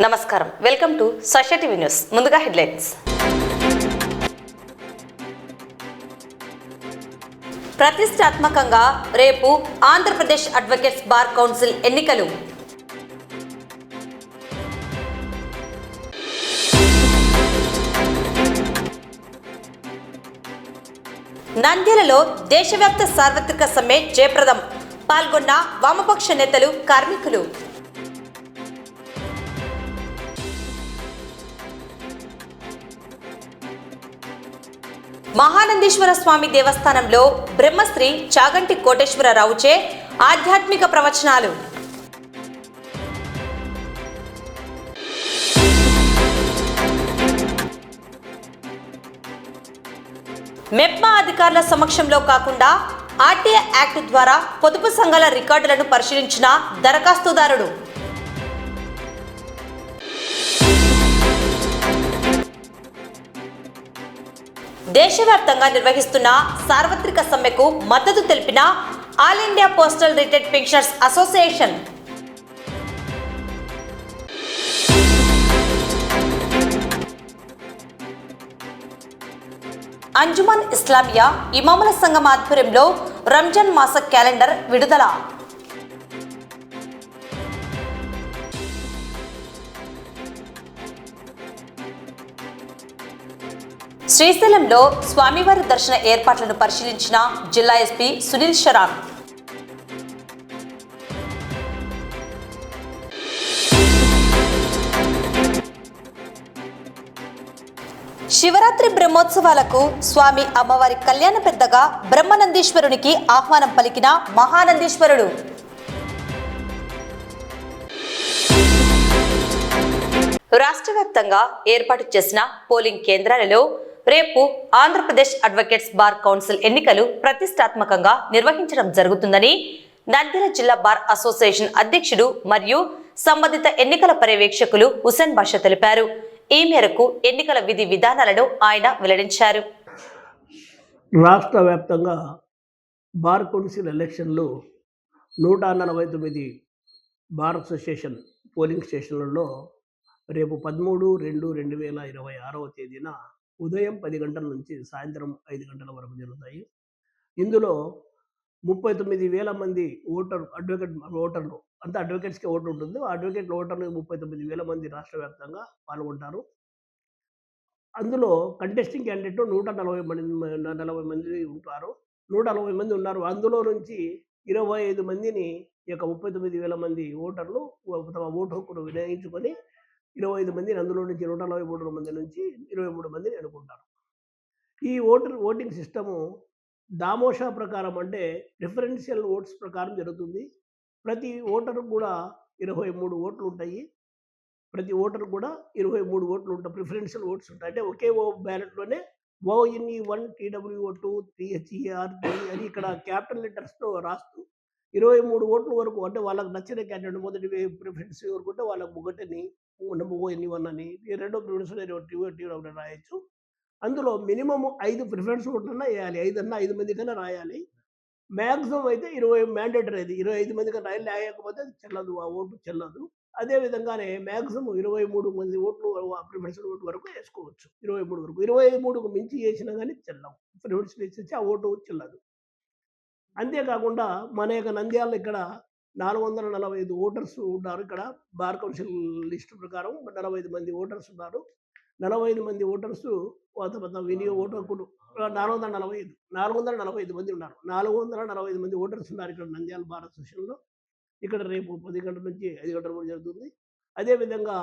నమస్కారం, welcome to సష TV news. ముందుగా headlines. ప్రతిష్టాత్మకంగా రేపు ఆంధ్రప్రదేశ్ అడ్వకేట్స్ బార్ కౌన్సిల్ ఎన్నికలు. నంద్యాలలో దేశవ్యాప్త సార్వత్రిక సమ్మె జయప్రదం. పాల్గొన్న వామపక్ష నేతలు, కార్మికులు. మహానందీశ్వర స్వామి దేవస్థానంలో బ్రహ్మశ్రీ చాగంటి కోటేశ్వరరావుచే ఆధ్యాత్మిక ప్రవచనాలు. మెప్మా అధికారుల సమక్షంలో కాకుండా ఆర్టీఐ యాక్ట్ ద్వారా పొదుపు సంఘాల రికార్డులను పరిశీలించిన దరఖాస్తుదారుడు. దేశవ్యాప్తంగా నిర్వహిస్తున్న సార్వత్రిక సమ్మెకు మద్దతు తెలిపిన all India postal retired pensioners association. Anjuman Islamia ఇమాముల సంఘం ఆధ్వర్యంలో రంజాన్ మాస క్యాలెండర్ విడుదల. శ్రీశైలంలో స్వామివారి దర్శన ఏర్పాట్లను పరిశీలించిన జిల్లా ఎస్పీ సునీల్ శరాన్. శివరాత్రి బ్రహ్మోత్సవాలకు స్వామి అమ్మవారి కళ్యాణ పెద్దగా బ్రహ్మనందీశ్వరునికి ఆహ్వానం పలికిన మహానందీశ్వరుడు. రాష్ట్ర వ్యాప్తంగా ఏర్పాటు చేసిన పోలింగ్ కేంద్రాలలో రేపు ఆంధ్రప్రదేశ్ అడ్వకేట్స్ బార్ కౌన్సిల్ ఎన్నికలు ప్రతిష్టాత్మకంగా నిర్వహించడం జరుగుతుందని నంద్యాల జిల్లా బార్ అసోసియేషన్ అధ్యక్షుడు మరియు సంబంధిత ఎన్నికల పర్యవేక్షకులు హుసేన్ బాషా తెలిపారు. ఈ మేరకు ఎన్నికల విధి విధానాలను ఆయన వెల్లడించారు. రాష్ట్ర వ్యాప్తంగా బార్ కౌన్సిల్ ఎలక్షన్లు 149 బార్ అసోసియేషన్ పోలింగ్ స్టేషన్లలో రేపు 13/2/2026 తేదీన ఉదయం 10 గంటల నుంచి సాయంత్రం 5 గంటల వరకు జరుగుతాయి. ఇందులో 39,000 మంది అడ్వకేట్ ఓటర్లు, అంతా అడ్వకేట్స్కి ఓటు ఉంటుంది. అడ్వకేట్ ఓటర్లు 39,000 మంది రాష్ట్ర వ్యాప్తంగా పాల్గొంటారు. అందులో కంటెస్టింగ్ క్యాండిడేట్ 140 మంది ఉంటారు. 140 మంది ఉన్నారు. అందులో నుంచి 25 మందిని ఈ యొక్క 39,000 మంది ఓటర్లు తమ ఓటు హక్కును వినియోగించుకొని 25 మందిని, అందులో నుంచి 143 మంది నుంచి 23 మందిని ఎన్నుకుంటారు. ఈ ఓటింగ్ సిస్టము దామోషా ప్రకారం, అంటే ప్రిఫరెన్షియల్ ఓట్స్ ప్రకారం జరుగుతుంది. ప్రతి ఓటరు కూడా 23 ఓట్లు ఉంటాయి. ప్రతి ఓటరు కూడా 23 ఓట్లు ఉంటాయి. ప్రిఫరెన్షియల్ ఓట్స్ ఉంటాయి. అంటే ఒకే బ్యాలెట్లోనే ONE1 TWO2 THER అని ఇక్కడ క్యాపిటల్ లెటర్స్తో రాస్తూ 23 ఓట్ల వరకు, అంటే వాళ్ళకి నచ్చిన క్యాండిడేట్ మొదటి ప్రిఫరెన్స్ ఎవరుకుంటే వాళ్ళకి ఒకటిని ONE1 అని, రెండో ప్రిఫరెన్స్ TWO రాయొచ్చు. అందులో మినిమం 5 ప్రిఫరెన్స్ ఓట్లన్నా వేయాలి. 5 మంది కన్నా రాయాలి. మ్యాక్సిమం అయితే 20 మ్యాండేటరీ. అది 25 మంది కన్నా రాయకపోతే చెల్లదు, ఆ ఓటు చెల్లదు. అదేవిధంగానే మ్యాక్సిమం 23 మంది ఓట్లు ప్రిఫరెన్స్ ఓటు వరకు వేసుకోవచ్చు. 23 వరకు. 23కు మించి వేసినా కానీ చెల్లవు. ప్రిఫరెన్స్ వేసి ఆ ఓటు చెల్లదు. అంతేకాకుండా మన యొక్క నంద్యాల ఇక్కడ 445 ఓటర్స్ ఉన్నారు. ఇక్కడ బార్ కౌన్సిల్ లిస్టు ప్రకారం 45 మంది ఓటర్స్ ఉన్నారు. 45 మంది ఓటర్స్ వినియోగ ఓటు హక్కులు 445 మంది ఉన్నారు. 445 మంది ఓటర్స్ ఉన్నారు ఇక్కడ నంద్యాల బార్ అసోసియేషన్లో. ఇక్కడ రేపు 10 గంటల నుంచి 5 గంటల వరకు జరుగుతుంది. అదేవిధంగా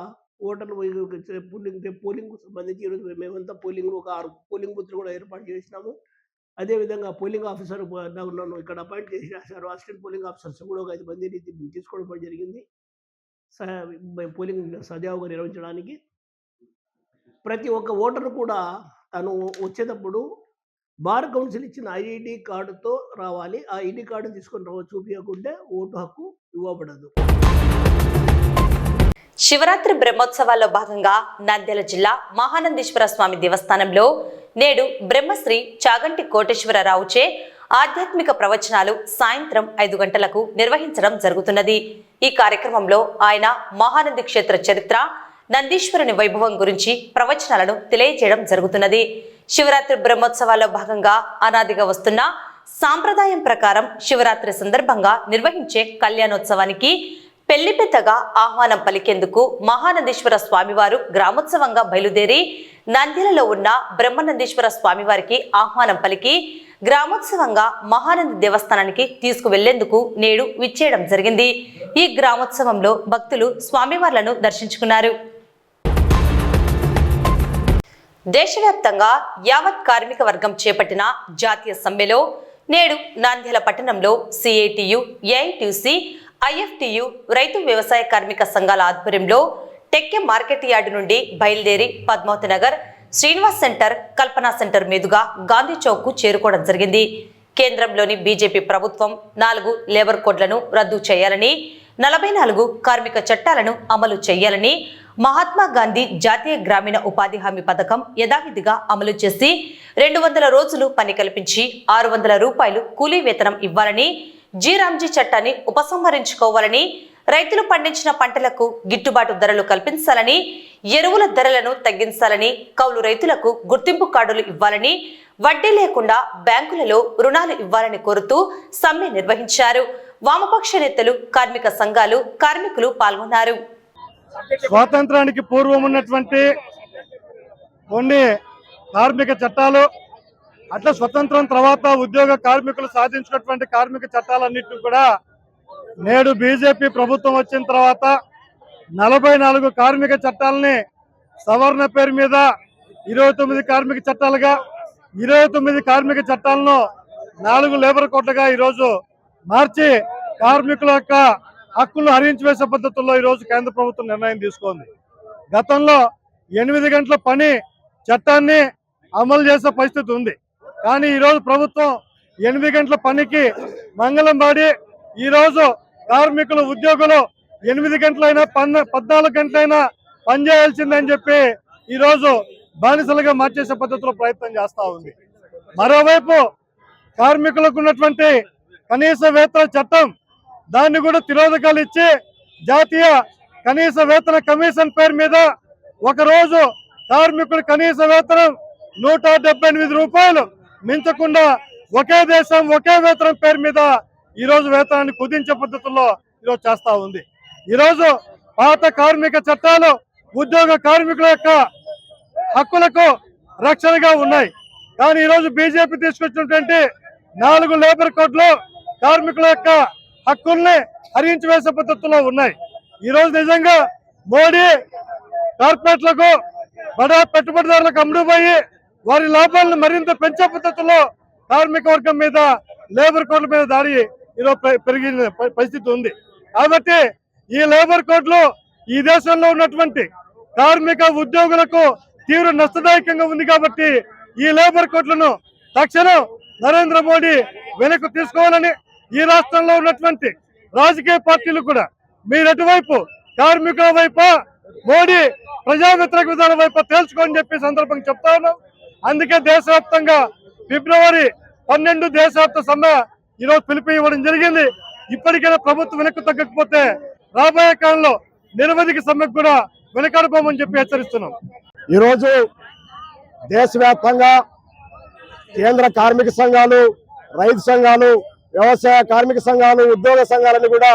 ఓటర్లు పోలింగ్కు సంబంధించి ఈరోజు మేమంతా ఒక 6 పోలింగ్ బూత్లు కూడా ఏర్పాటు చేసినాము. అదేవిధంగా పోలింగ్ ఆఫీసర్ నన్ను ఇక్కడ అపాయింట్ చేశారు. అసిస్టెంట్ పోలింగ్ ఆఫీసర్స్ కూడా ఒక 5 మందిని తీసుకోవడం జరిగింది పోలింగ్ సజావుగా నిర్వహించడానికి. ప్రతి ఒక్క ఓటరు కూడా తను వచ్చేటప్పుడు బార్ కౌన్సిల్ ఇచ్చిన ఐడి కార్డుతో రావాలి. ఆ ఐడి కార్డు తీసుకొని చూపించకుంటే ఓటు హక్కు ఇవ్వబడదు. శివరాత్రి బ్రహ్మోత్సవాల్లో భాగంగా నంద్యాల జిల్లా మహానందీశ్వర స్వామి దేవస్థానంలో నేడు బ్రహ్మశ్రీ చాగంటి కోటేశ్వరరావుచే ఆధ్యాత్మిక ప్రవచనాలు సాయంత్రం 5 గంటలకు నిర్వహించడం జరుగుతున్నది. ఈ కార్యక్రమంలో ఆయన మహానంది క్షేత్ర చరిత్ర, నందీశ్వరుని వైభవం గురించి ప్రవచనాలను తెలియజేయడం జరుగుతున్నది. శివరాత్రి బ్రహ్మోత్సవాల్లో భాగంగా అనాదిగా వస్తున్న సాంప్రదాయం ప్రకారం శివరాత్రి సందర్భంగా నిర్వహించే కళ్యాణోత్సవానికి పెళ్లి పెద్దగా ఆహ్వానం పలికేందుకు మహానందీశ్వర స్వామివారు గ్రామోత్సవంగా బయలుదేరి నంద్యాలలో ఉన్న బ్రహ్మనందీశ్వర స్వామివారికి ఆహ్వానం పలికి గ్రామోత్సవంగా మహానంది దేవస్థానానికి తీసుకువెళ్లేందుకు నేడు విచ్చేయడం జరిగింది. ఈ గ్రామోత్సవంలో భక్తులు స్వామివార్లను దర్శించుకున్నారు. దేశవ్యాప్తంగా యావత్ కార్మిక వర్గం చేపట్టిన జాతీయ సమ్మెలో నేడు నంద్యాల పట్టణంలో సిఐటియు, ఏఐటియుసి, ఐఎఫ్టియు రైతు వ్యవసాయ కార్మిక సంఘాల ఆధ్వర్యంలో టెక్కె మార్కెట్ యార్డు నుండి బయలుదేరి పద్మావతి నగర్, శ్రీనివాస్ సెంటర్, కల్పనా సెంటర్ మీదుగా గాంధీ చౌక్ కు చేరుకోవడం జరిగింది. కేంద్రంలోని బీజేపీ ప్రభుత్వం 4 లేబర్ కోడ్లను రద్దు చేయాలని, 44 కార్మిక చట్టాలను అమలు చేయాలని, మహాత్మా గాంధీ జాతీయ గ్రామీణ ఉపాధి హామీ పథకం యథావిధిగా అమలు చేసి 200 రోజులు పని కల్పించి 600 రూపాయలు కూలీ వేతనం ఇవ్వాలని, జీరాంజీ చట్టాన్ని ఉపసంహరించుకోవాలని, రైతులు పండించిన పంటలకు గిట్టుబాటు ధరలు కల్పించాలని, ఎరువుల ధరలను తగ్గించాలని, కౌలు రైతులకు గుర్తింపు కార్డులు ఇవ్వాలని, వడ్డీ లేకుండా బ్యాంకులలో రుణాలు ఇవ్వాలని కోరుతూ సమ్మె నిర్వహించారు. వామపక్ష నేతలు, కార్మిక సంఘాలు, కార్మికులు పాల్గొన్నారు. స్వాతంత్రానికి పూర్వం ఉన్నటువంటి కొన్ని కార్మిక చట్టాలు, అట్లా స్వతంత్రం తర్వాత ఉద్యోగ కార్మికులు సాధించినటువంటి కార్మిక చట్టాలన్నింటినీ కూడా నేడు బీజేపీ ప్రభుత్వం వచ్చిన తర్వాత 44 కార్మిక చట్టాలని సవరణ పేరు మీద 29 కార్మిక చట్టాలుగా, 29 కార్మిక చట్టాలను 4 లేబర్ కోడ్లుగా ఈరోజు మార్చి కార్మికుల యొక్క హక్కులను హరించివేసే పద్ధతుల్లో ఈరోజు కేంద్ర ప్రభుత్వం నిర్ణయం తీసుకుంది. గతంలో 8 గంటల పని చట్టాన్ని అమలు చేసే పరిస్థితి ఉంది. కానీ ఈరోజు ప్రభుత్వం 8 గంటల పనికి మంగళం పాడి ఈరోజు కార్మికులు, ఉద్యోగులు 8 గంటలైనా 14 గంటలైనా పనిచేయాల్సిందని చెప్పి ఈరోజు బానిసలుగా మార్చేసే పద్ధతిలో ప్రయత్నం చేస్తూ ఉంది. మరోవైపు కార్మికులకు ఉన్నటువంటి కనీస వేతన చట్టం, దాన్ని కూడా తిరోధకాలు ఇచ్చి జాతీయ కనీస వేతన కమిషన్ పేరు మీద ఒకరోజు కార్మికుల కనీస వేతనం 178 రూపాయలు మించకుండా ఒకే దేశం ఒకే వేతనం పేరు మీద ఈరోజు వేతనాన్ని కుదించే పద్ధతుల్లో ఈరోజు చేస్తూ ఉంది. ఈరోజు పాత కార్మిక చట్టాలు ఉద్యోగ కార్మికుల యొక్క హక్కులకు రక్షణగా ఉన్నాయి. కానీ ఈరోజు బీజేపీ తీసుకొచ్చినటువంటి 4 లేబర్ కోడ్లు కార్మికుల యొక్క హక్కుల్ని హరించి వేసే పద్ధతుల్లో ఉన్నాయి. ఈరోజు నిజంగా మోడీ కార్పొరేట్లకు, బడా పెట్టుబడిదారులకు అమ్ముడుపోయి వారి లాభాలను మరింత పెంచే పద్ధతుల్లో కార్మిక వర్గం మీద, లేబర్ కోడ్ల మీద దాడి ఈరోజు పెరిగిన పరిస్థితి ఉంది. కాబట్టి ఈ లేబర్ కోడ్లు ఈ దేశంలో ఉన్నటువంటి కార్మిక ఉద్యోగులకు తీవ్ర నష్టదాయకంగా ఉంది. కాబట్టి ఈ లేబర్ కోడ్లను తక్షణం నరేంద్ర మోడీ వెనక్కి తీసుకోవాలని ఈ రాష్ట్రంలో ఉన్నటువంటి రాజకీయ పార్టీలు కూడా మీరు ఎటువైపు, కార్మికుల వైపు, మోడీ ప్రజా వ్యతిరేక విధానం వైపు తేల్చుకోని చెప్పి సందర్భంగా చెప్తా ఉన్నాం. అందుకే దేశవ్యాప్తంగా ఫిబ్రవరి 12 దేశవ్యాప్త సమ్మె ఈరోజు పిలుపు ఇవ్వడం జరిగింది. ఇప్పటికైనా ప్రభుత్వం వెనక్కు తగ్గకపోతే రాబోయే కాలంలో నిరవధిక సమ్మెకు కూడా వెనకాడబోమని చెప్పి హెచ్చరిస్తున్నాం. ఈరోజు దేశవ్యాప్తంగా కేంద్ర కార్మిక సంఘాలు, రైతు సంఘాలు, వ్యవసాయ కార్మిక సంఘాలు, ఉద్యోగ సంఘాలను కూడా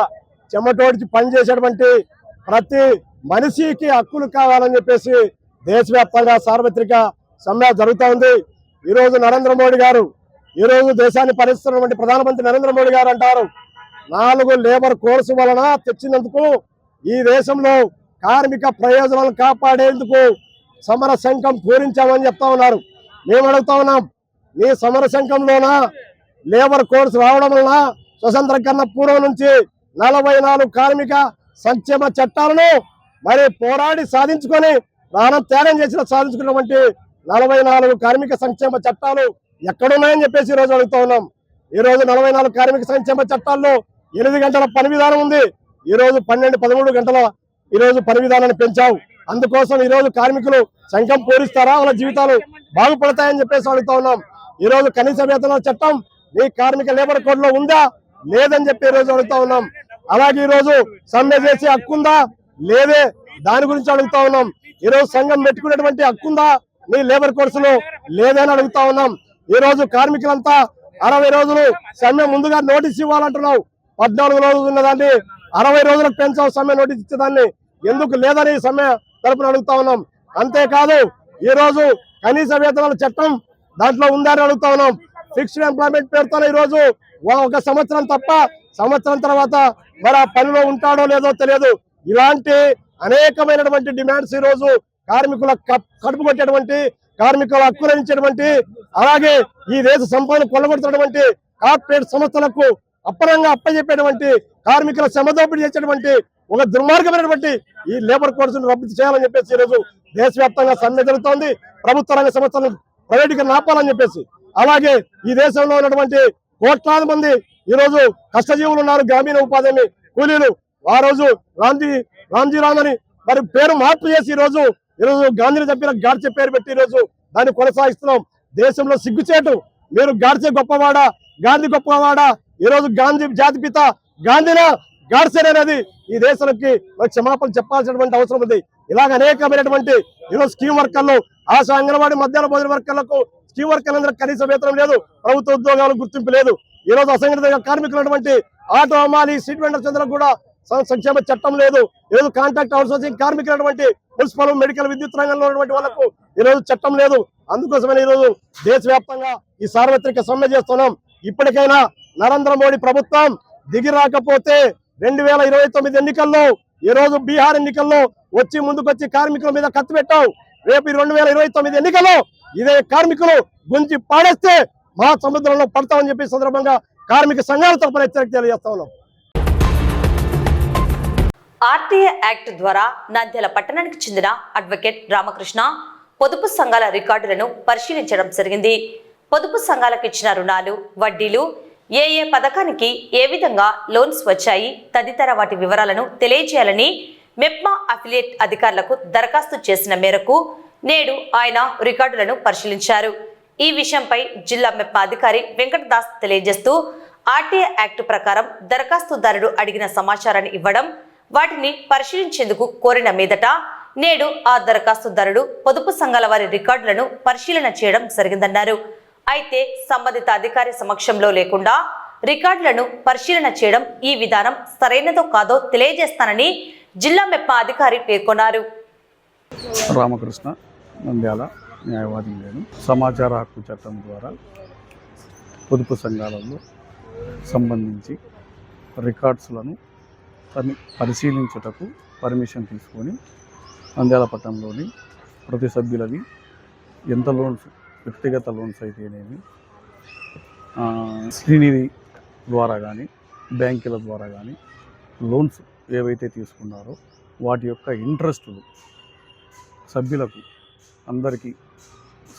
చెమటోడిచి పనిచేసేటువంటి ప్రతి మనిషికి హక్కులు కావాలని చెప్పేసి దేశవ్యాప్తంగా సార్వత్రిక సమ్మె జరుగుతూ ఉంది. ఈరోజు నరేంద్ర మోడీ గారు, ఈరోజు దేశాన్ని పరిస్తున్నటువంటి ప్రధానమంత్రి నరేంద్ర మోడీ గారు అంటారు 4 లేబర్ కోడ్స్ వలన తెచ్చినందుకు ఈ దేశంలో కార్మిక ప్రయోజనాలను కాపాడేందుకు సమర శంఖం పూరించామని చెప్తా ఉన్నారు. మేము అడుగుతా ఉన్నాం, మీ సమర శంఖంలోన లేబర్ కోడ్స్ రావడం వలన స్వతంత్రం కన్నా పూర్వం నుంచి 44 కార్మిక సంక్షేమ చట్టాలను మరి పోరాడి సాధించుకొని ప్రాణం త్యాగం చేసిన సాధించుకున్నటువంటి 44 కార్మిక సంక్షేమ చట్టాలు ఎక్కడున్నాయని చెప్పేసి ఈరోజు అడుగుతా ఉన్నాం. ఈరోజు 44 కార్మిక సంక్షేమ చట్టాల్లో 8 గంటల పని విధానం ఉంది. ఈరోజు 12-13 గంటల ఈరోజు పని విధానాన్ని పెంచావు. అందుకోసం ఈరోజు కార్మికులు శంఖం పూరిస్తారా, వాళ్ళ జీవితాలు బాగుపడతాయని చెప్పేసి అడుగుతా ఉన్నాం. ఈరోజు కనీస వేతన చట్టం ఈ కార్మిక లేబర్ కోడ్ లో ఉందా లేదని చెప్పి ఈరోజు అడుగుతా ఉన్నాం. అలాగే ఈరోజు సమ్మె చేసే హక్కు ఉందా లేదే దాని గురించి అడుగుతా ఉన్నాం. ఈరోజు సంఘం పెట్టుకునేటువంటి హక్కు ఉందా నీ లేబర్ కోర్సులో లేదని అడుగుతా ఉన్నాం. ఈ రోజు కార్మికులంతా 60 రోజులు సమ్మె ముందుగా నోటీస్ ఇవ్వాలంటున్నావు. 14 రోజులు ఉన్నదాన్ని 60 రోజులకు పెంచావు సమ్మె నోటీస్ ఇచ్చేదాన్ని, ఎందుకు లేదని సమ్మె తరపున అడుగుతా ఉన్నాం. అంతేకాదు ఈ రోజు కనీస వేతనాల చట్టం దాంట్లో ఉందని అడుగుతా ఉన్నాం. ఫిక్స్డ్ ఎంప్లాయ్మెంట్ పేరుతో ఈ రోజు 1 సంవత్సరం తప్ప సంవత్సరం తర్వాత మరి ఆ పనిలో ఉంటాడో లేదో తెలియదు. ఇలాంటి అనేకమైనటువంటి డిమాండ్స్ ఈ రోజు కార్మికుల కడుపు కొట్టేటువంటి, కార్మికుల హక్కులనించేటువంటి, అలాగే ఈ దేశ సంపదను కొల్లగొడుతున్నటువంటి కార్పొరేట్ సంస్థలకు అప్పనంగా అప్పచెప్పేటువంటి, కార్మికుల శ్రమదోపిడీ చేసేటువంటి ఒక దుర్మార్గమైనటువంటి ఈ లేబర్ కోడ్స్ను రద్దు చేయాలని చెప్పేసి ఈరోజు దేశవ్యాప్తంగా సమ్మె జరుగుతోంది. ప్రభుత్వ రంగ సంస్థలను ప్రైవేటీకరణ ఆపాలని చెప్పేసి, అలాగే ఈ దేశంలో ఉన్నటువంటి కోట్లాది మంది ఈ రోజు కష్టజీవులు ఉన్నారు, గ్రామీణ ఉపాధి హామీ కూలీలు. ఆ రోజు రామ్జీ రామ్ అని మరి పేరు మార్పు చేసి ఈ రోజు గాంధీని చెప్పిన గాడ్చే పేరు పెట్టి ఈ రోజు దాన్ని కొనసాగిస్తున్నాం. దేశంలో సిగ్గుచేటు. మీరు గాడ్చే గొప్పవాడా, గాంధీ గొప్పవాడా? ఈ రోజు గాంధీ జాతిపిత గాంధీనా గాడ్సే అనేది ఈ దేశానికి క్షమాపణ చెప్పాల్సినటువంటి అవసరం ఉంది. ఇలాగ అనేకమైనటువంటి ఈరోజు స్కీమ్ వర్కర్లు, ఆశా అంగన్వాడీ మధ్యాహ్న భోజన వర్కర్లకు, స్కీమ్ వర్కర్లందరూ కనీస వేతనం లేదు, ప్రభుత్వ ఉద్యోగాలకు గుర్తింపు లేదు. ఈ రోజు అసంఘటిత కార్మికులు ఆటో అమ్మాలి, స్ట్రీట్ వెండర్స్ అందరికి కూడా సంక్షేమ చట్టం లేదు. ఈరోజు కాంట్రాక్ట్ అవుట్సోర్సింగ్ కార్మికులైనటువంటి మున్సిపల్, మెడికల్, విద్యుత్ రంగంలో ఉన్నటువంటి వాళ్ళకు ఈరోజు చట్టం లేదు. అందుకోసమే ఈరోజు దేశవ్యాప్తంగా ఈ సార్వత్రిక సమ్మె చేస్తున్నాం. ఇప్పటికైనా నరేంద్ర మోడీ ప్రభుత్వం దిగి రాకపోతే 2029 ఎన్నికల్లో, ఈ రోజు బీహార్ ఎన్నికల్లో వచ్చి ముందుకొచ్చి కార్మికుల మీద కత్తి పెట్టావు. రేపు 2029 ఎన్నికల్లో ఇదే కార్మికులు గుంజి పాడేస్తే మా సముద్రంలో పడతామని చెప్పి సందర్భంగా కార్మిక సంఘాల తరపున హెచ్చరిక తెలియజేస్తా ఉన్నాం. ఆర్టీఏ యాక్ట్ ద్వారా నంద్యాల పట్టణానికి చెందిన అడ్వకేట్ రామకృష్ణ పొదుపు సంఘాల రికార్డులను పరిశీలించడం జరిగింది. పొదుపు సంఘాలకు ఇచ్చిన రుణాలు, వడ్డీలు, ఏ పథకానికి ఏ విధంగా లోన్స్ వచ్చాయి తదితర వాటి వివరాలను తెలియజేయాలని మెప్మా అఫిలియేట్ అధికారులకు దరఖాస్తు చేసిన మేరకు నేడు ఆయన రికార్డులను పరిశీలించారు. ఈ విషయంపై జిల్లా మెప్మా అధికారి వెంకటదాస్ తెలియజేస్తూ, ఆర్టీఏ యాక్ట్ ప్రకారం దరఖాస్తుదారుడు అడిగిన సమాచారాన్ని ఇవ్వడం, వాటిని పరిశీలించేందుకు కోరిన మీదట నేడు ఆ దరఖాస్తుదారుడు పొదుపు సంఘాల వారి రికార్డులను పరిశీలన చేయడం జరిగిందన్నారు. అయితే సంబంధిత అధికారి సమక్షంలో లేకుండా రికార్డులను పరిశీలన చేయడం ఈ విధానం సరైనదో కాదో తెలియజేస్తానని జిల్లా మెప్మా అధికారి పేర్కొన్నారు. రామకృష్ణ, నంద్యాల న్యాయవాది. నేను సమాచార హక్కు చట్టం ద్వారా పొదుపు సంఘాలలో సంబంధించి రికార్డ్స్లను పరిశీలించుటకు పర్మిషన్ తీసుకొని నంద్యాల పట్టణంలోని ప్రతి సభ్యులవి ఎంత లోన్స్, వ్యక్తిగత లోన్స్ అయితేనేమి, శ్రీనిధి ద్వారా కానీ బ్యాంకుల ద్వారా కానీ లోన్స్ ఏవైతే తీసుకున్నారో వాటి యొక్క ఇంట్రెస్టులు సభ్యులకు అందరికీ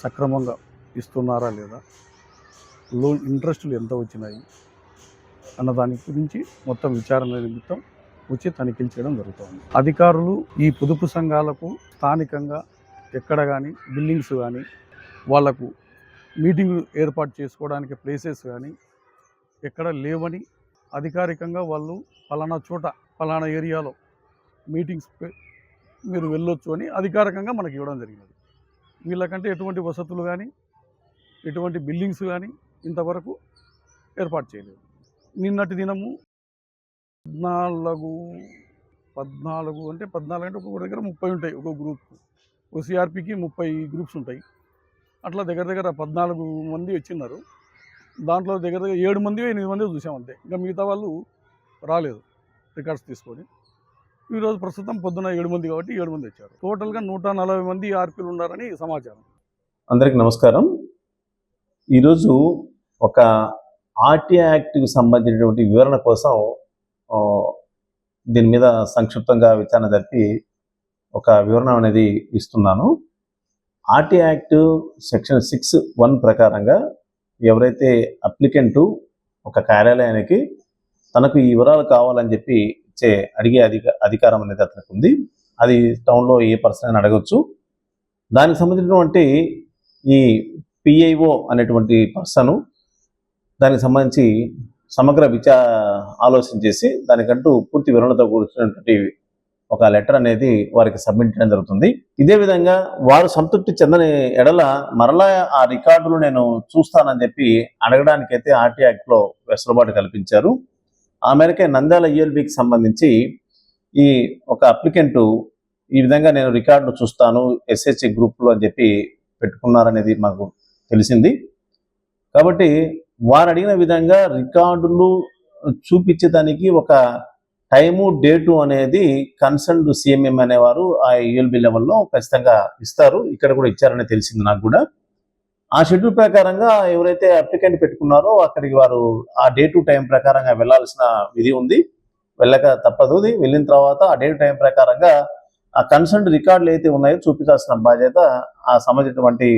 సక్రమంగా ఇస్తున్నారా లేదా, లోన్ ఇంట్రెస్టులు ఎంత వచ్చినాయి అన్న దాని గురించి మొత్తం విచారణ నిమిత్తం వచ్చి తనిఖీలు చేయడం జరుగుతుంది. అధికారులు ఈ పొదుపు సంఘాలకు స్థానికంగా ఎక్కడ కానీ బిల్డింగ్స్ కానీ, వాళ్లకు మీటింగ్ ఏర్పాటు చేసుకోవడానికి ప్లేసెస్ కానీ ఎక్కడ లేవని, అధికారికంగా వాళ్ళు పలానా చోట పలానా ఏరియాలో మీటింగ్స్ మీరు వెళ్ళొచ్చు అని అధికారికంగా మనకి ఇవ్వడం జరిగినది. వీళ్ళకంటే ఎటువంటి వసతులు కానీ ఎటువంటి బిల్డింగ్స్ కానీ ఇంతవరకు ఏర్పాటు చేయలేదు. నిన్నటి దినము 14 అంటే ఒక్కొక్క దగ్గర 30 ఉంటాయి ఒక గ్రూప్. ఓసీఆర్పీకి 30 గ్రూప్స్ ఉంటాయి. అట్లా దగ్గర 14 మంది వచ్చిన్నారు. దాంట్లో దగ్గర 7 మంది 8 మంది చూసామంతే. ఇంకా మిగతా వాళ్ళు రాలేదు రికార్డ్స్ తీసుకొని. ఈరోజు ప్రస్తుతం పొద్దున 7 మంది కాబట్టి 7 మంది వచ్చారు. టోటల్గా 140 మంది ఆర్పీలు ఉన్నారని సమాచారం. అందరికీ నమస్కారం. ఈరోజు ఒక ఆర్టీఏ యాక్ట్కి సంబంధించినటువంటి వివరణ కోసం దీని మీద సంక్షిప్తంగా విచారణ జరిపి ఒక వివరణ అనేది ఇస్తున్నాను. ఆర్టీఏ యాక్ట్ సెక్షన్ 6(1) ప్రకారంగా ఎవరైతే అప్లికెంటు ఒక కార్యాలయానికి తనకు ఈ వివరాలు కావాలని చెప్పి అడిగే అధికారం అనేది అతనికి ఉంది. అది టౌన్లో ఏ పర్సన్ అని అడగచ్చు. దానికి సంబంధించినటువంటి ఈ పిఐఓ అనేటువంటి పర్సను దానికి సంబంధించి సమగ్ర ఆలోచన చేసి దానికంటూ పూర్తి వివరణతో కూర్చున్నటువంటి ఒక లెటర్ అనేది వారికి సబ్మిట్ చేయడం జరుగుతుంది. ఇదే విధంగా వారు సంతృప్తి చెందని ఎడల మరలా ఆ రికార్డులు నేను చూస్తానని చెప్పి అడగడానికైతే ఆర్టీ యాక్ట్లో వెసులుబాటు కల్పించారు. ఆ మేరకే నంద్యాల యూఎల్బికి సంబంధించి ఈ ఒక అప్లికెంట్ ఈ విధంగా నేను రికార్డు చూస్తాను ఎస్హెచ్ఏ గ్రూప్లో అని చెప్పి పెట్టుకున్నారనేది మాకు తెలిసింది. కాబట్టి వారు అడిగిన విధంగా రికార్డులు చూపించేదానికి ఒక టైము డేటు అనేది కన్సర్న్డ్ సిఎంఎం అనేవారు ఆ యూఎల్బి లెవెల్లో ఖచ్చితంగా ఇస్తారు. ఇక్కడ కూడా ఇచ్చారని తెలిసింది నాకు కూడా. ఆ షెడ్యూల్ ప్రకారంగా ఎవరైతే అప్లికెంట్ పెట్టుకున్నారో అక్కడికి వారు ఆ డే టు టైం ప్రకారంగా వెళ్లాల్సిన విధి ఉంది. వెళ్ళక తప్పదు. వెళ్ళిన తర్వాత ఆ డే టు టైం ప్రకారంగా ఆ కన్సర్న్డ్ రికార్డులు అయితే ఉన్నాయో చూపించాల్సిన బాధ్యత ఆ సంబంధించినటువంటి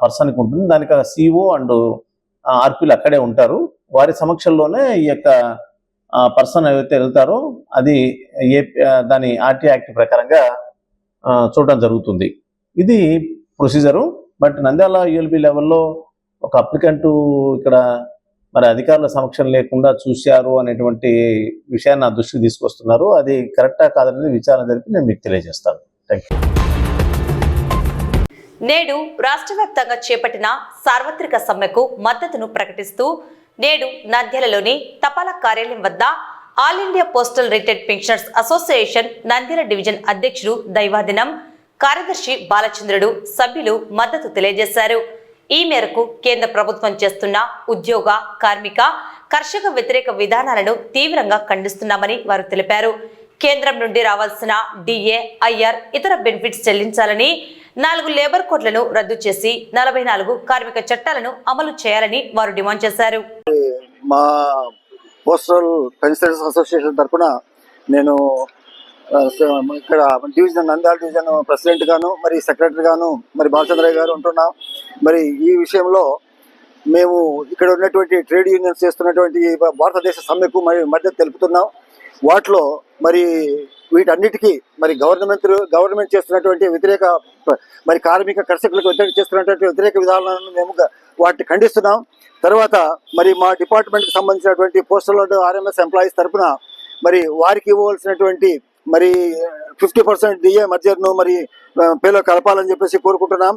పర్సన్కి ఉంటుంది. దానికి సిఓ అండ్ ఆర్పీలు అక్కడే ఉంటారు. వారి సమక్షంలోనే ఈ యొక్క పర్సన్ ఏవైతే వెళ్తారో అది దాని ఆర్టీ యాక్ట్ ప్రకారంగా చూడడం జరుగుతుంది. ఇది ప్రొసీజరు. బట్ నంద్యాల యూఎల్బి లెవెల్లో ఒక అప్లికెంట్ ఇక్కడ మరి అధికారుల సమక్షం లేకుండా చూశారు అనేటువంటి విషయాన్ని నా దృష్టికి తీసుకొస్తున్నారు. అది కరెక్టా కాదనేది విచారణ జరిపి నేను మీకు తెలియజేస్తాను. Thank you. నేడు రాష్ట్ర వ్యాప్తంగా చేపట్టిన సార్వత్రిక సమ్మెకు మద్దతును ప్రకటిస్తూ నేడు నంద్యాలలోని తపాలా కార్యాలయం వద్ద all India postal retired pensioners association Nandyal division అధ్యక్షుడు దైవాదినం కార్యదర్శి బాలచంద్రుడు సభ్యులు మద్దతు తెలియజేశారు. ఈ మేరకు కేంద్ర ప్రభుత్వం చేస్తున్న ఉద్యోగ, కార్మిక, కర్షక వ్యతిరేక విధానాలను తీవ్రంగా ఖండిస్తున్నామని వారు తెలిపారు. కేంద్రం నుండి రావాల్సిన డిఏ, ఐఆర్, ఇతర బెనిఫిట్స్ చెల్లించాలని, 4 లేబర్ కోడ్లను రద్దు చేసి 44 కార్మిక చట్టాలను అమలు చేయాలని వారు డిమాండ్ చేశారు. మా పోస్టల్ పెన్షనర్స్ అసోసియేషన్ తరఫున నేను ఇక్కడ డివిజన్ నంద్యాల డివిజన్ ప్రెసిడెంట్ గాను మరి సెక్రటరీ గాను మరి బాలచంద్రయ్య గారు ఉంటున్నాం. మరి ఈ విషయంలో మేము ఇక్కడ ఉన్నటువంటి ట్రేడ్ యూనియన్స్ చేస్తున్నటువంటి భారతదేశ సమ్మెకు మరి మద్దతు తెలుపుతున్నాం. వాటిలో మరి వీటన్నిటికీ మరి గవర్నమెంట్ చేస్తున్నటువంటి వ్యతిరేక మరి కార్మిక కర్షకులకు చేస్తున్నటువంటి వ్యతిరేక విధానాలను మేము వాటిని ఖండిస్తున్నాం. తర్వాత మరి మా డిపార్ట్మెంట్కి సంబంధించినటువంటి పోస్టల్ అండ్ ఆర్ఎంఎస్ ఎంప్లాయీస్ తరఫున మరి వారికి ఇవ్వవలసినటువంటి మరి 50% డిఏ మర్జర్ను మరి పేలో కలపాలని చెప్పేసి కోరుకుంటున్నాం.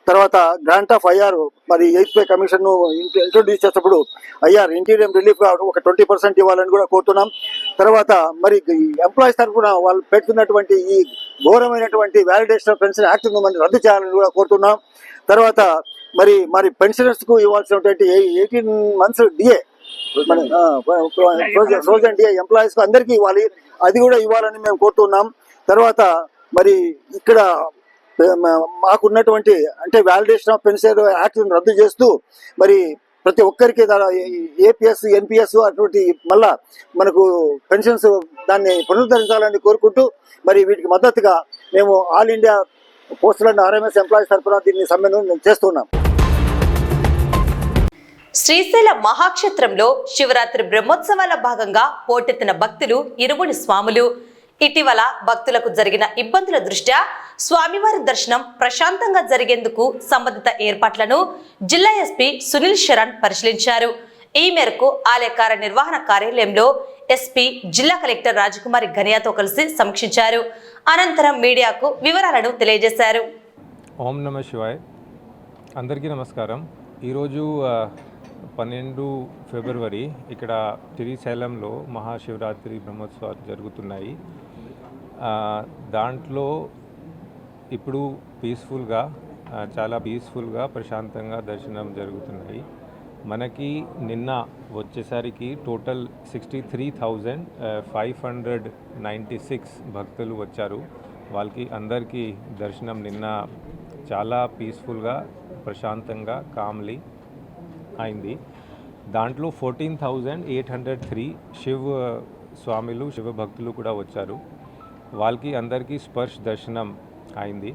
తర్వాత గ్రాంట్ ఆఫ్ ఐఆర్ మరి 8th పే కమిషన్ను ఇంట్రొడ్యూస్ చేసేటప్పుడు ఐఆర్ ఇంటీరియం రిలీఫ్ ఒక 20% ఇవ్వాలని కూడా కోరుతున్నాం. తర్వాత మరి ఎంప్లాయీస్ తరఫున వాళ్ళు పెడుతున్నటువంటి ఈ ఘోరమైనటువంటి వ్యాలిడేషన్ ఆఫ్ పెన్షన్ యాక్ట్ను మనం రద్దు చేయాలని కూడా కోరుతున్నాం. తర్వాత మరి పెన్షనర్స్కు ఇవ్వాల్సినటువంటి 18 months డిఏ మన ఫ్రోజన్ డిఏ ఎంప్లాయీస్కు అందరికీ ఇవ్వాలి, అది కూడా ఇవ్వాలని మేము కోరుతున్నాం. తర్వాత మరి ఇక్కడ మాకున్నటువంటి అంటే వ్యాలిడేషన్ ఆఫ్ పెన్షన్ యాక్ట్ రద్దు చేస్తూ మరి ప్రతి ఒక్కరికి ఏపీఎస్, ఎన్పిఎస్ అటువంటి మళ్ళా మనకు పెన్షన్స్ దాన్ని పునరుద్ధరించాలని కోరుకుంటూ మరి వీటికి మద్దతుగా మేము all India postal and RMS employees తరఫున దీన్ని సమ్మెను చేస్తున్నాం. శ్రీశైల మహాక్షేత్రంలో శివరాత్రి బ్రహ్మోత్సవాల భాగంగా పోటెత్తిన భక్తులు, ఇరుముడి స్వాములు. ఇటీవల భక్తులకు జరిగిన ఇబ్బందుల దృష్ట్యా స్వామివారి దర్శనం ప్రశాంతంగా జరిగేందుకు సంబంధిత ఏర్పాట్లను జిల్లా ఎస్పీ సునీల్ శరణ్ పరిశీలించారు. ఈ మేరకు ఆలయ కార్యనిర్వహణ కార్యాలయంలో ఎస్పీ జిల్లా కలెక్టర్ రాజకుమారి ఘనియాతో కలిసి సమీక్షించారు. అనంతరం మీడియాకు వివరాలను తెలియజేశారు. ఓం నమ శివాయ్. అందరికీ నమస్కారం. ఈరోజు 12 ఫిబ్రవరి ఇక్కడ శ్రీశైలంలో మహాశివరాత్రి బ్రహ్మోత్సవాలు జరుగుతున్నాయి. దాంట్లో ఇప్పుడు చాలా పీస్ఫుల్గా ప్రశాంతంగా దర్శనం జరుగుతున్నాయి. మనకి నిన్న వచ్చేసరికి టోటల్ 63,596 భక్తులు వచ్చారు. వాళ్ళకి అందరికీ దర్శనం నిన్న చాలా పీస్ఫుల్గా ప్రశాంతంగా కామ్లీ అయింది. దాంట్లో 14,803 శివ భక్తులు కూడా వచ్చారు. వాళ్ళకి అందరికీ స్పర్శ దర్శనం అయింది.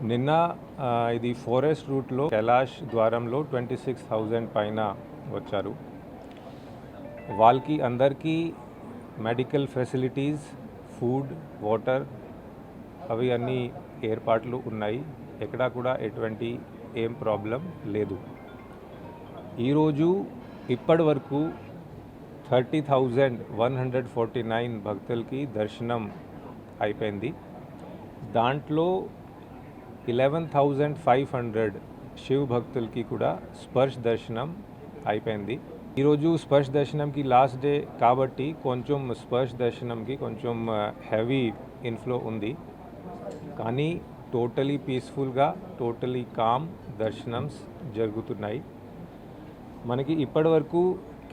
నిన్న ఇది ఫారెస్ట్ రూట్లో కైలాష్ ద్వారంలో 26,000 పైన వచ్చారు. వాళ్ళకి అందరికీ మెడికల్ ఫెసిలిటీస్, ఫుడ్, వాటర్ అవి అన్నీ ఏర్పాట్లు ఉన్నాయి. ఎక్కడా కూడా ఎటువంటి ఏం ప్రాబ్లం లేదు. ఈరోజు ఇప్పటి వరకు 30,149 భక్తులకి దర్శనం అయిపోయింది. దాంట్లో 11,500 శివ భక్తులకి కూడా స్పర్శ దర్శనం అయిపోయింది. ఈరోజు స్పర్శ దర్శనంకి లాస్ట్ డే కాబట్టి కొంచెం స్పర్శ దర్శనంకి కొంచెం హెవీ ఇన్ఫ్లో ఉంది. కానీ టోటలీ పీస్ఫుల్గా టోటలీ కామ్ దర్శనమ్స్ జరుగుతున్నాయి. మనకి ఇప్పటి వరకు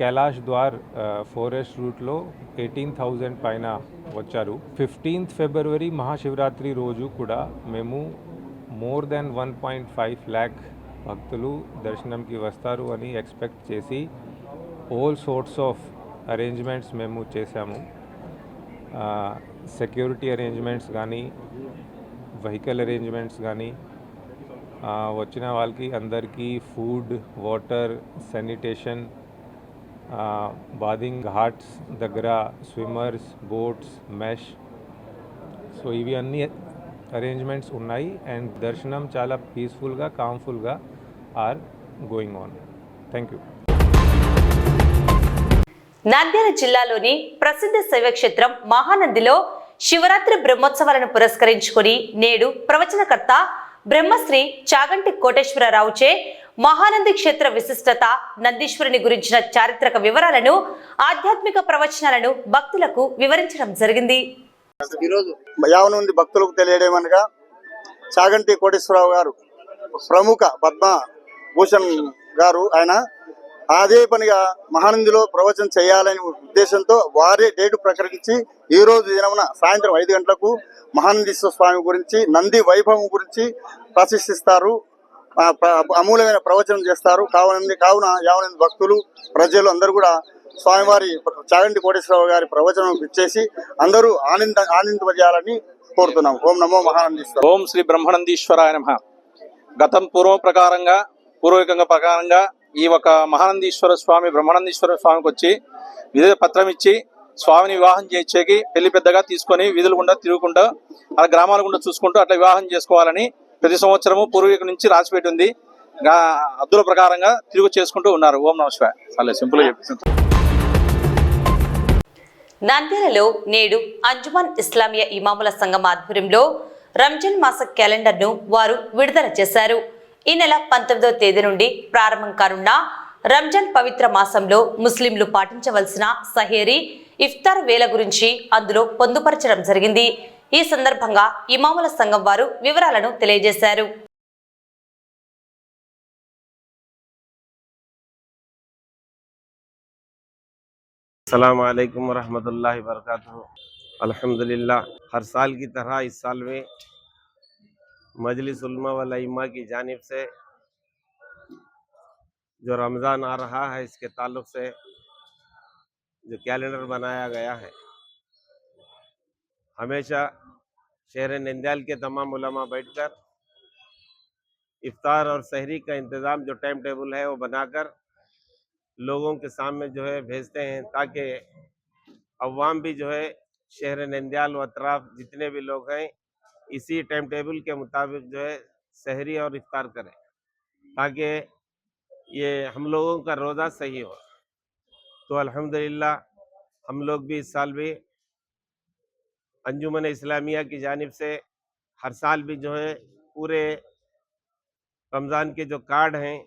కైలాష్ ద్వార్ ఫారెస్ట్ రూట్లో 18,000 పైన వచ్చారు. 15th ఫిబ్రవరి మహాశివరాత్రి రోజు కూడా మేము మోర్ దెన్ 1.5 lakh భక్తులు దర్శనంకి వస్తారు అని ఎక్స్పెక్ట్ చేసి ఆల్ సోర్ట్స్ ఆఫ్ అరేంజ్మెంట్స్ మేము చేశాము. సెక్యూరిటీ అరేంజ్మెంట్స్ కానీ, వెహికల్ అరేంజ్మెంట్స్ కానీ, వచ్చిన వాళ్ళకి అందరికీ ఫుడ్, వాటర్, శానిటేషన్, బాదింగ్ ఘాట్స్ దగ్గర స్విమ్మర్స్, బోట్స్, మెష్, సో ఇవి అన్ని అరేంజ్మెంట్స్ ఉన్నాయి. అండ్ దర్శనం చాలా పీస్ఫుల్గా కామ్ఫుల్గా are going on. Thank you. Nandyal జిల్లాలోని ప్రసిద్ధ శైవక్షేత్రం మహానందిలో శివరాత్రి బ్రహ్మోత్సవాలను పురస్కరించుకుని నేడు ప్రవచనకర్త బ్రహ్మశ్రీ చాగంటి కోటేశ్వరరావుచే మహానంది క్షేత్ర విశిష్టత, నందీశ్వరుని గురించిన చారిత్రక వివరాలను, ఆధ్యాత్మిక ప్రవచనాలను భక్తులకు వివరించడం జరిగింది. ఈరోజు యావన నుండి భక్తులకు తెలియడమనగా చాగంటి కోటేశ్వరరావు గారు ప్రముఖ పద్మ భూషణ్ గారు, ఆయన అదే పనిగా మహానందిలో ప్రవచనం చేయాలనే ఉద్దేశంతో వారే డేటు ప్రకటించి ఈ రోజు దినమున సాయంత్రం 5 గంటలకు మహానందీశ్వర స్వామి గురించి, నంది వైభవం గురించి ప్రశంసిస్తారు, అమూల్యమైన ప్రవచనం చేస్తారు. కావున యావన భక్తులు, ప్రజలు అందరూ కూడా స్వామివారి చాగంటి కోటేశ్వరరావు గారి ప్రవచనం ఇచ్చేసి అందరూ ఆనందింపజేయాలని కోరుతున్నాం. ఓం నమో మహానందీశ్వర. ఓం శ్రీ బ్రహ్మానందీశ్వరాయ నమః. గతం పూర్వకంగా ప్రకారంగా ఈ ఒక మహానందీశ్వర స్వామి బ్రహ్మానందీశ్వర స్వామికి వచ్చి విధి పత్రం ఇచ్చి స్వామిని వివాహం చేసేకి పెళ్లి పెద్దగా తీసుకొని వీధులు గుండా తిరుగుకుంటూ అలా గ్రామాల గుండా చూసుకుంటూ అట్లా వివాహం చేసుకోవాలని ప్రతి సంవత్సరము పూర్వీకుల నుంచి రాసిపెట్టి ఉంది. అద్దుల ప్రకారంగా తిరుగు చేసుకుంటూ ఉన్నారు. ఓం నమః శివాయ. చాలా సింపుల్ గా చెప్పేసి. నంద్యాలలో నేడు అంజుమన్ ఇస్లామియా ఇమాముల సంఘం ఆధ్వర్యంలో రంజాన్ మాస క్యాలెండర్ను వారు విడుదల చేశారు. ఈ నెల 19వ తేదీ నుండి ప్రారంభం కానున్న రంజాన్ పవిత్ర మాసంలో ముస్లింలు పాటించవలసిన సహేరీ, ఇఫ్తార్ వేళ గురించి అందులో పొందుపరచడం జరిగింది. ఈ సందర్భంగా ఇమాముల సంఘం వారు వివరాలను తెలియజేశారు. अस्सलाम वालेकुम रहमतुल्लाहि वबरकातुहू। अल्हम्दुलिल्लाह, हर साल की तरह इस साल में मजलिस उलमा वल इमा की जानिब से जो रमज़ान आ रहा है इसके ताल्लुक़ से जो कैलेंडर बनाया गया है, हमेशा शहर नंद्याल के तमाम उलमा बैठकर इफ्तार और सहरी का इंतज़ाम जो टाइम टेबल है वो बनाकर लोगों के सामने जो है भेजते हैं, ताकि अवाम भी जो है शहर नंद्याल व अतराफ जितने भी लोग हैं इसी टाइम टेबल के मुताबिक जो है सहरी और इफ्तार करें, ताकि ये हम लोगों का रोज़ा सही हो। तो अल्हम्दुलिल्लाह हम लोग भी इस साल भी अंजुमन इस्लामिया की जानिब से हर साल भी जो है पूरे रमज़ान के जो कार्ड हैं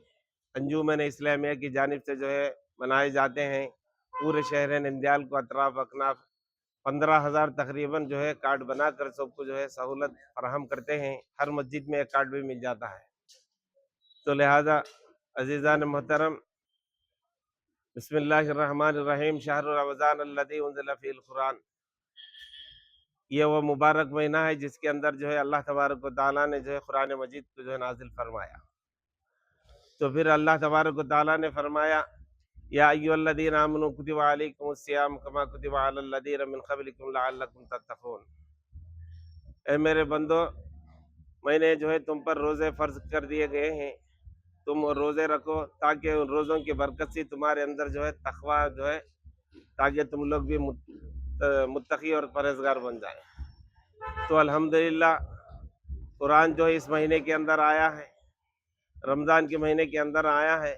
अंजुमन इस्लामिया की जानिब से जो है बनाए जाते हैं। पूरे शहर नंद्याल को अतराफ अकनाफ 15,000 तकरीबन जो है कार्ड बनाकर सबको जो है सहूलत फराहम करते हैं। हर मस्जिद में एक कार्ड भी मिल जाता है। तो लिहाजा अज़ीज़ान मोहतरम, बिस्मिल्लाहिर्रहमानिर्रहीम, शहर रमज़ान अल्लज़ी उन्ज़िला फ़ीहिल क़ुरान, ये वो मुबारक महीना है जिसके अंदर जो है अल्लाह तबारक व तआला ने जो है कुरान मजीद को जो है नाजिल फरमाया। तो फिर अल्लाह तबारक व तआला ने फरमाया, या अय्युहल्लज़ीना आमनू कुतिबा अलैकुमुस्सियाम कमा कुतिबा अलल्लज़ीना मिन क़ब्लिकुम लअल्लकुम तत्तक़ून। ए मेरे बंदो, मैंने जो है तुम पर रोज़े फ़र्ज कर दिए गए हैं, तुम रोज़े रखो ताकि उन रोज़ों की बरकत से तुम्हारे अंदर जो है तक़वा जो है, ताकि तुम लोग भी मुत्तक़ी और परहेज़गार बन जाए। तो अल्हम्दुलिल्लाह कुरान जो है इस महीने के अंदर आया है, रमज़ान के महीने के अंदर आया है।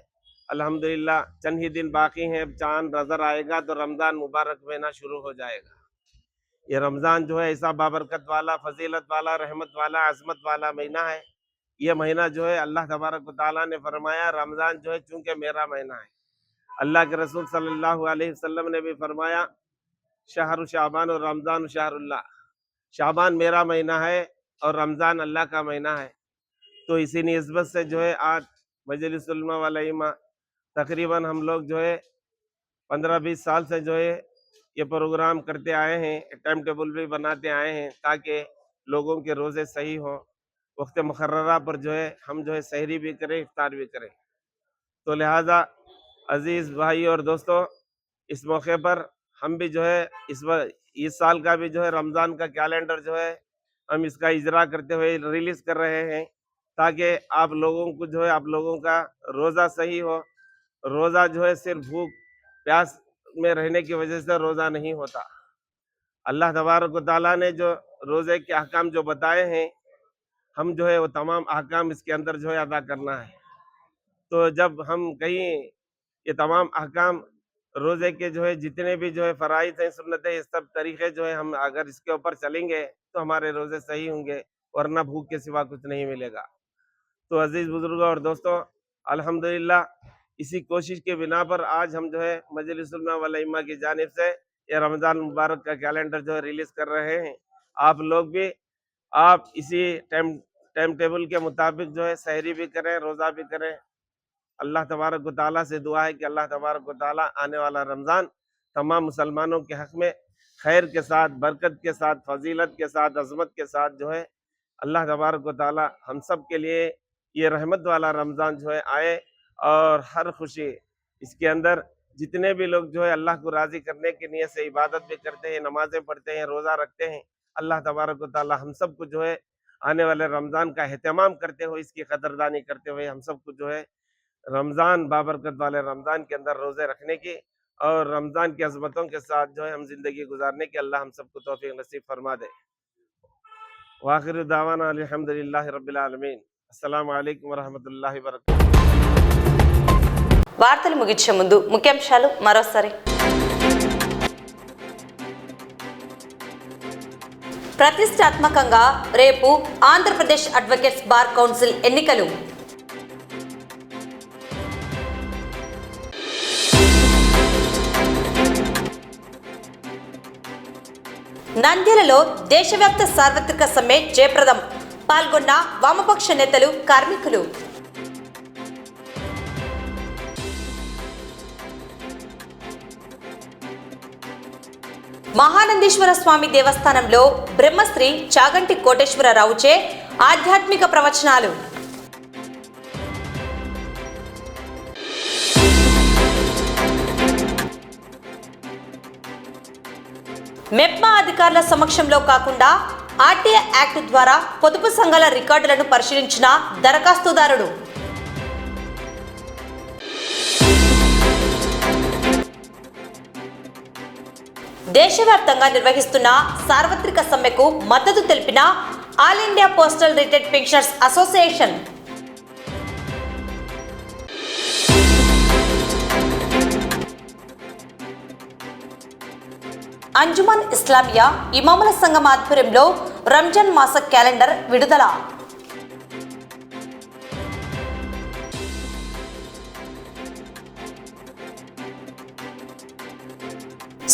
अल्हम्दुलिल्लाह चंद ही दिन बाकी हैं, अब चांद नजर आएगा तो रमज़ान मुबारक महीना शुरू हो जाएगा। ये रमज़ान जो है ऐसा बाबरकत वाला, फजीलत वाला, रहमत वाला, अज़मत वाला महीना है। ये महीना जो है अल्लाह तबारक व तआला ने फरमाया रमज़ान जो है चूंकि मेरा महीना है। अल्लाह के रसूल सल्लल्लाहु अलैहि वसल्लम ने भी फरमाया शहरु शाबान और रमज़ान शहरुल्लाह, शाबान मेरा महीना है और रमज़ान अल्लाह का महीना है। तो इसी निस्बत से जो है आज मजलिस उलमा वल इल्मा तकरीबन हम लोग जो है 15-20 साल से जो है ये प्रोग्राम करते आए हैं, टाइम टेबल भी बनाते आए हैं ताकि लोगों के रोज़े सही हों, वक्त मुकर्ररा पर जो है हम जो है सहरी भी करें, इफ्तार भी करें। तो लिहाजा अजीज़ भाई और दोस्तों, इस मौके पर हम भी जो है इस साल का भी जो है रमज़ान का कैलेंडर जो है हम इसका इजरा करते हुए रिलीज़ कर रहे हैं ताकि आप लोगों को जो है आप लोगों का रोज़ा सही हो। रोज़ा जो है सिर्फ भूख प्यास में रहने की वजह से रोज़ा नहीं होता। अल्लाह तबारक व तआला ने जो रोज़े के अहकाम जो बताए हैं, हम जो है वो तमाम अहकाम इसके अंदर जो है अदा करना है। तो जब हम कहीं ये तमाम अहकाम रोज़े के जो है जितने भी जो है फ़राइज़ हैं, सुन्नतें, ये सब तरीक़े जो है हम अगर इसके ऊपर चलेंगे तो हमारे रोज़े सही होंगे, वरना भूख के सिवा कुछ नहीं मिलेगा। तो अजीज़ बुज़ुर्गों और दोस्तों, अल्हम्दुलिल्लाह इसी कोशिश के बिना पर आज हम जो है मजलिस उलमा वल इल्मा की जानिब से ये रमज़ान मुबारक का कैलेंडर जो है रिलीज़ कर रहे हैं। आप लोग भी आप इसी टाइम टेबल के मुताबिक जो है सहरी भी करें, रोज़ा भी करें। अल्लाह तबारक व तआला से दुआ है कि अल्लाह तबारक व तआला आने वाला रमज़ान तमाम मुसलमानों के हक़ में खैर के साथ, बरकत के साथ, फजीलत के साथ, अज़मत के साथ जो है अल्लाह तबारक व तआला हम सब के लिए ये रहमत वाला रमज़ान जो है आए और हर खुशी इसके अंदर जितने भी लोग जो है अल्लाह को राज़ी करने की नीयत से इबादत भी करते हैं, नमाज़ें पढ़ते हैं, रोज़ा रखते हैं, अल्लाह तबारक व तआला हम सब को जो है आने वाले रमज़ान का एहतमाम करते हुए, इसकी कदरदानी करते हुए हम सब को जो है रमज़ान बाबरकत वाले रमज़ान के अंदर रोज़े रखने की और रमज़ान की अज़मतों के साथ जो है हम ज़िंदगी गुजारने की अल्लाह हम सबको तौफ़ीक़ नसीब फरमा दे। वाखिर दावाना अल्हम्दुलिल्लाहि रब्बिल आलमीन। अस्सलामु अलैकुम वरहमतुल्लाहि वबरकातुहू। వార్తలు ముగించే ముందు ముఖ్యాంశాలు మరోసారి. ప్రతిష్టాత్మకంగా రేపు ఆంధ్రప్రదేశ్ అడ్వకేట్స్ బార్ కౌన్సిల్ ఎన్నికలు. నంద్యాలలో దేశవ్యాప్త సార్వత్రిక సమ్మె జయప్రదం. పాల్గొన్న వామపక్ష నేతలు, కార్మికులు. మహానందీశ్వర స్వామి దేవస్థానంలో బ్రహ్మశ్రీ చాగంటి కోటేశ్వరరావుచే ఆధ్యాత్మిక ప్రవచనాలు. మెప్మా అధికారుల సమక్షంలో కాకుండా ఆర్టీఐ యాక్ట్ ద్వారా పొదుపు సంఘాల రికార్డులను పరిశీలించిన దరఖాస్తుదారుడు. దేశవ్యాప్తంగా నిర్వహిస్తున్న సార్వత్రిక సమ్మెకు మద్దతు తెలిపిన all India postal retired pensioners association. Anjuman Islamia ఇమాముల సంఘం ఆధ్వర్యంలో రంజాన్ మాస క్యాలెండర్ విడుదల.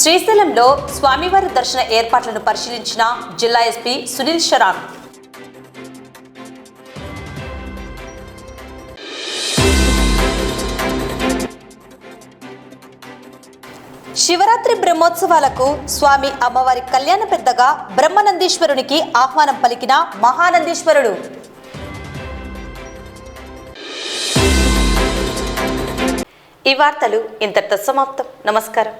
శ్రీశైలంలో స్వామివారి దర్శన ఏర్పాట్లను పరిశీలించిన జిల్లా ఎస్పీ సునీల్ శరాన్. శివరాత్రి బ్రహ్మోత్సవాలకు స్వామి అమ్మవారి కళ్యాణ పెద్దగా బ్రహ్మనందీశ్వరునికి ఆహ్వానం పలికిన మహానందీశ్వరుడు. ఈ వార్తలు ఇంతటితో సమాప్తం. నమస్కారం.